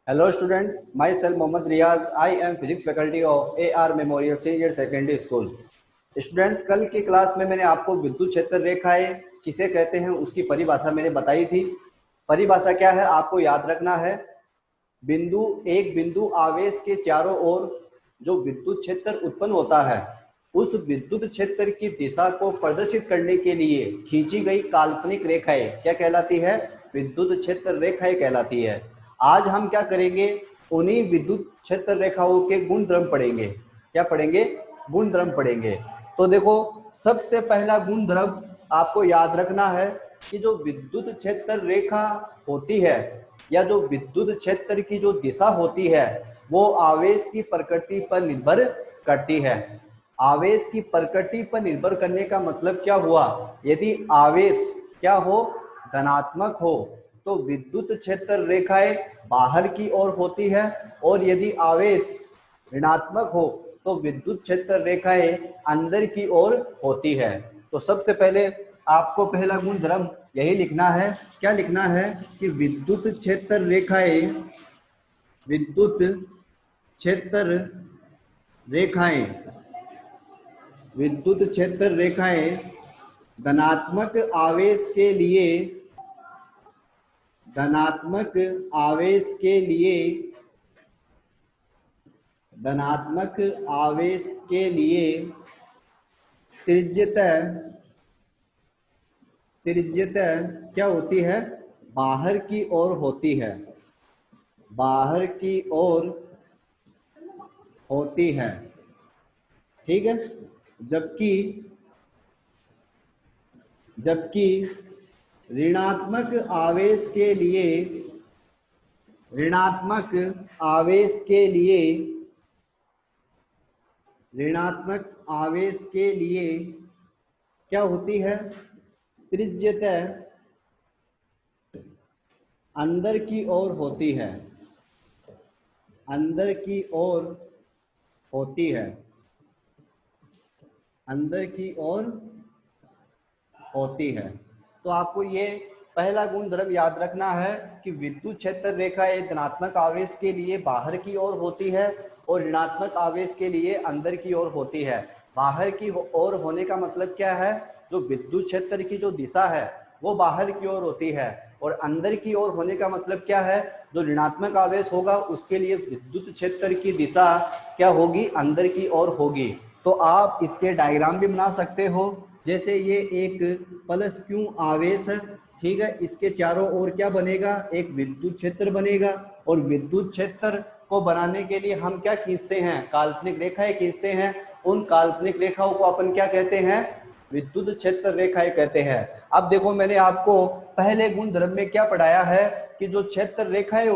Hello students, myself Mohammad Riaz. I am physics faculty of AR Memorial Senior Secondary School. Students, कल की class में मैंने आपको विद्युत क्षेत्र रेखाएं किसे कहते हैं उसकी परिभाषा मैंने बताई थी। परिभाषा क्या है आपको याद रखना है। एक बिंदु आवेश के चारों ओर जो विद्युत क्षेत्र उत्पन्न होता है, उस विद्युत क्षेत्र की दिशा को प्रदर्शित करने के लिए खींची गई काल्पनिक रेखाएं क्या कहलाती है? विद्युत क्षेत्र रेखाएं कहलाती है। आज हम क्या करेंगे, उन्हीं विद्युत क्षेत्र रेखाओं के गुणधर्म पढ़ेंगे। क्या पढ़ेंगे? गुणधर्म पढ़ेंगे। तो देखो, सबसे पहला गुणधर्म आपको याद रखना है कि जो विद्युत क्षेत्र रेखा होती है या जो विद्युत क्षेत्र की जो दिशा होती है वो आवेश की प्रकृति पर निर्भर करती है। आवेश की प्रकृति पर निर्भर करने का मतलब क्या हुआ? यदि आवेश क्या हो, धनात्मक हो, तो विद्युत क्षेत्र रेखाएं बाहर की ओर होती है, और यदि आवेश ऋणात्मक हो तो विद्युत क्षेत्र रेखाएं अंदर की ओर होती है। तो सबसे पहले आपको पहला गुणधर्म यही लिखना है। क्या लिखना है कि विद्युत क्षेत्र रेखाएं विद्युत क्षेत्र रेखाएं धनात्मक आवेश के लिए धनात्मक आवेश के लिए त्रिज्यतः क्या होती है? बाहर की ओर होती है। बाहर की ओर होती है, ठीक है। जबकि ऋणात्मक आवेश के लिए क्या होती है? त्रिज्यतः अंदर की ओर होती है। अंदर की ओर होती है। तो आपको ये पहला गुणधर्म याद रखना है कि विद्युत क्षेत्र रेखा एक धनात्मक आवेश के लिए बाहर की ओर होती है और ऋणात्मक आवेश के लिए अंदर की ओर होती है। बाहर की ओर होने का मतलब क्या है? जो विद्युत क्षेत्र की जो दिशा है वो बाहर की ओर होती है, और अंदर की ओर होने का मतलब क्या है? जो ऋणात्मक आवेश होगा उसके लिए विद्युत क्षेत्र की दिशा क्या होगी? अंदर की ओर होगी। तो आप इसके डायग्राम भी बना सकते हो। जैसे ये एक प्लस क्यू आवेश है, ठीक है। इसके चारों ओर क्या बनेगा? एक विद्युत क्षेत्र बनेगा, और विद्युत क्षेत्र को बनाने के लिए हम क्या खींचते हैं? काल्पनिक रेखाएं खींचते हैं। उन काल्पनिक रेखाओं को अपन क्या कहते हैं? विद्युत क्षेत्र रेखाएं कहते हैं। अब देखो, मैंने आपको पहले गुणधर्म में क्या पढ़ाया है कि जो क्षेत्र रेखाएं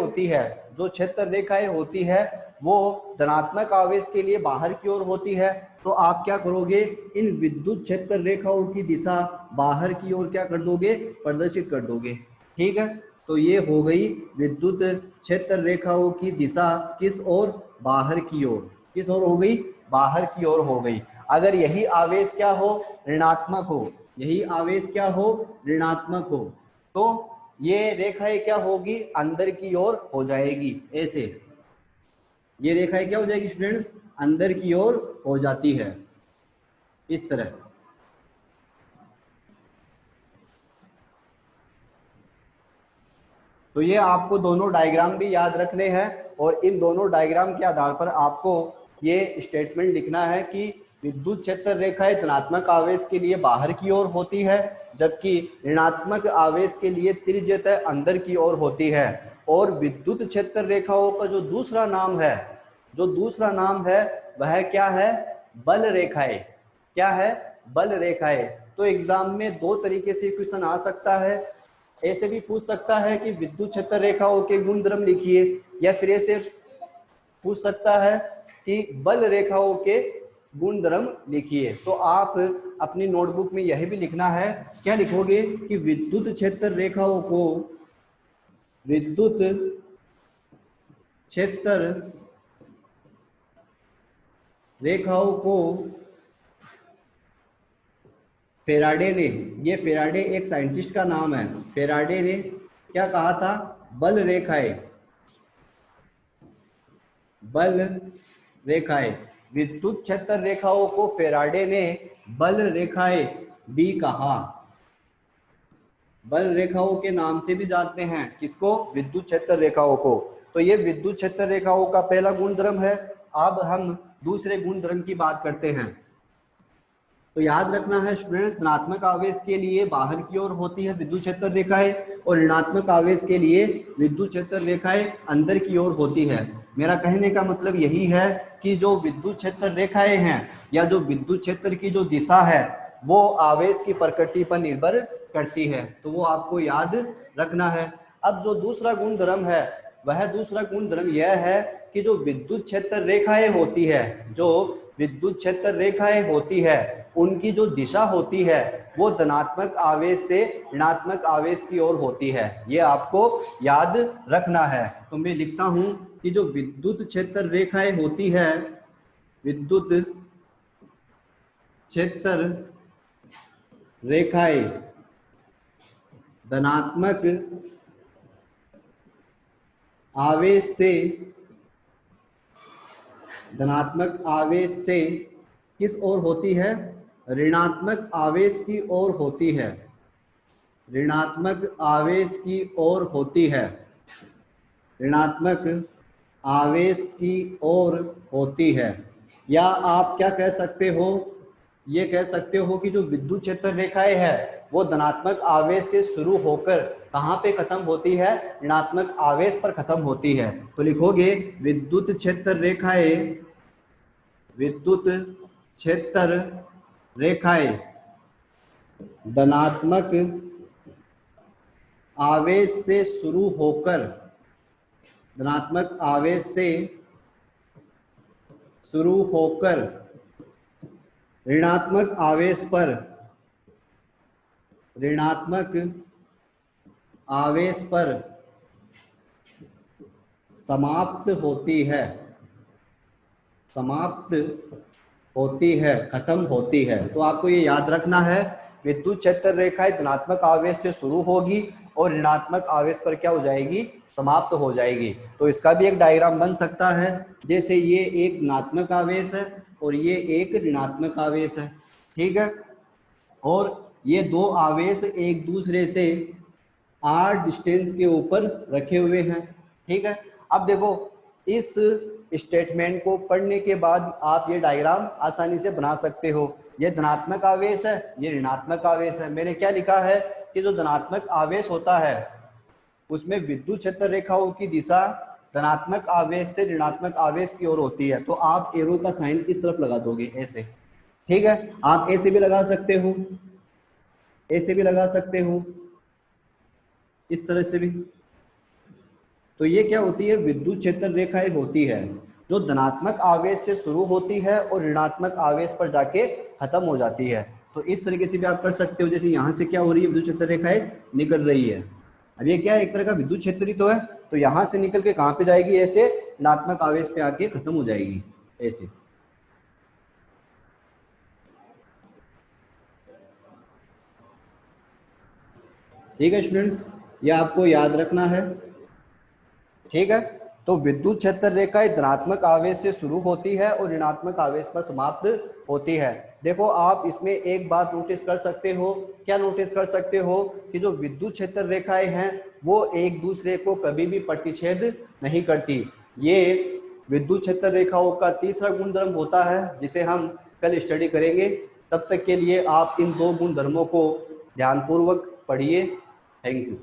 होती है वो धनात्मक आवेश के लिए बाहर की ओर होती है। तो आप क्या करोगे? इन विद्युत क्षेत्र रेखाओं की दिशा बाहर की ओर क्या कर दोगे? प्रदर्शित कर दोगे, ठीक है। तो ये हो गई विद्युत क्षेत्र रेखाओं की दिशा किस ओर? बाहर की ओर। किस ओर हो गई? बाहर की ओर हो गई। अगर यही आवेश क्या हो? ऋणात्मक हो, तो ये रेखाएं क्या होगी? अंदर की ओर हो जाएगी। ऐसे ये रेखाएं क्या हो जाएगी स्टूडेंट्स? अंदर की ओर हो जाती है, इस तरह। तो ये आपको दोनों डायग्राम भी याद रखने हैं, और इन दोनों डायग्राम के आधार पर आपको ये स्टेटमेंट लिखना है कि विद्युत क्षेत्र रेखाएं धनात्मक आवेश के लिए बाहर की ओर होती है, जबकि ऋणात्मक आवेश के लिए त्रिज्यतः अंदर की ओर होती है। और विद्युत क्षेत्र रेखाओं का जो दूसरा नाम है वह क्या है? बल रेखाएं। क्या है? बल रेखाएं। तो एग्जाम में दो तरीके से क्वेश्चन आ सकता है। ऐसे भी पूछ सकता है कि विद्युत क्षेत्र रेखाओं के गुणधर्म लिखिए, या फिर ऐसे पूछ सकता है कि बल रेखाओं के गुणधर्म लिखिए। तो आप अपनी नोटबुक में यह भी लिखना है। क्या लिखोगे? कि विद्युत क्षेत्र रेखाओं को फेराडे ने, ये फेराडे एक साइंटिस्ट का नाम है, फेराडे ने क्या कहा था? बल रेखाएं बल रेखाएं। विद्युत क्षेत्र रेखाओं को फेराडे ने बल रेखाएं भी कहा। बल रेखाओं के नाम से भी जानते हैं किसको? विद्युत क्षेत्र रेखाओं को। तो ये विद्युत क्षेत्र रेखाओं का पहला गुणधर्म है। अब हम दूसरे गुणधर्म की बात करते हैं। तो याद रखना है स्टूडेंट्स, धनात्मक आवेश के लिए बाहर की ओर होती है विद्युत क्षेत्र रेखाएं और ऋणात्मक आवेश के लिए विद्युत क्षेत्र रेखाएं अंदर की ओर होती है। मेरा कहने का मतलब यही है कि जो विद्युत क्षेत्र रेखाएं हैं या जो विद्युत क्षेत्र की जो दिशा है वो आवेश की प्रकृति पर निर्भर करती है, तो वो आपको याद रखना है। अब जो दूसरा गुणधर्म है वह दूसरा गुणधर्म यह है कि जो विद्युत क्षेत्र रेखाएं होती है, जो विद्युत क्षेत्र रेखाएं होती है उनकी जो दिशा होती है वो धनात्मक आवेश से ऋणात्मक आवेश की ओर होती है। ये आपको याद रखना है। तो मैं लिखता हूं कि जो विद्युत क्षेत्र रेखाएं होती है, विद्युत क्षेत्र रेखाएं धनात्मक आवेश से किस ओर होती है? ऋणात्मक आवेश की ओर होती है। ऋणात्मक आवेश की ओर होती है। ऋणात्मक आवेश की ओर होती है। या आप क्या कह सकते हो? ये कह सकते हो कि जो विद्युत क्षेत्र रेखाएं है वो धनात्मक आवेश से शुरू होकर कहाँ पे खत्म होती है? ऋणात्मक आवेश पर खत्म होती है। तो लिखोगे विद्युत क्षेत्र रेखाएं, विद्युत क्षेत्र रेखाएं धनात्मक आवेश से शुरू होकर, धनात्मक आवेश से शुरू होकर ऋणात्मक आवेश पर समाप्त होती है, खत्म होती है। तो आपको ये याद रखना है, विद्युत क्षेत्र रेखाएं धनात्मक आवेश से शुरू होगी और ऋणात्मक आवेश पर क्या हो जाएगी? समाप्त हो जाएगी। तो इसका भी एक डायग्राम बन सकता है, जैसे ये एक धनात्मक आवेश है और ये एक ऋणात्मक आवेश है, ठीक है। और ये दो आवेश एक दूसरे से r डिस्टेंस के ऊपर रखे हुए हैं, ठीक है। अब देखो इस स्टेटमेंट को पढ़ने के बाद आप ये डायग्राम आसानी से बना सकते हो। ये धनात्मक आवेश है, ये ऋणात्मक आवेश है। मैंने क्या लिखा है कि जो धनात्मक आवेश होता है उसमें विद्युत क्षेत्र रेखाओं की दिशा धनात्मक आवेश से ऋणात्मक आवेश की ओर होती है। तो आप एरो का साइन किस तरफ लगा दोगे? ऐसे, ठीक है। आप ऐसे भी लगा सकते हो, ऐसे भी लगा सकते हो, इस तरह से भी। तो ये क्या होती है? विद्युत क्षेत्र रेखाएं होती है जो धनात्मक आवेश से शुरू होती है और ऋणात्मक आवेश पर जाके खत्म हो जाती है। तो इस तरीके से भी आप कर सकते हो। जैसे यहाँ से क्या हो रही है? विद्युत क्षेत्र रेखाएं निकल रही है। अब ये क्या है? एक तरह का विद्युत क्षेत्र ही तो है। तो यहाँ से निकल के कहाँ पे जाएगी? ऐसे ऋणात्मक आवेश पे आके खत्म हो जाएगी, ऐसे। ठीक है स्टूडेंट्स, ये आपको याद रखना है, ठीक है। तो विद्युत क्षेत्र रेखाएं धनात्मक आवेश से शुरू होती है और ऋणात्मक आवेश पर समाप्त होती है। देखो आप इसमें एक बात नोटिस कर सकते हो। क्या नोटिस कर सकते हो? कि जो विद्युत क्षेत्र रेखाएं हैं वो एक दूसरे को कभी भी प्रतिच्छेद नहीं करती। ये विद्युत क्षेत्र रेखाओं का तीसरा गुणधर्म होता है जिसे हम कल स्टडी करेंगे। तब तक के लिए आप इन दो गुणधर्मों को ध्यानपूर्वक पढ़िए। Thank you.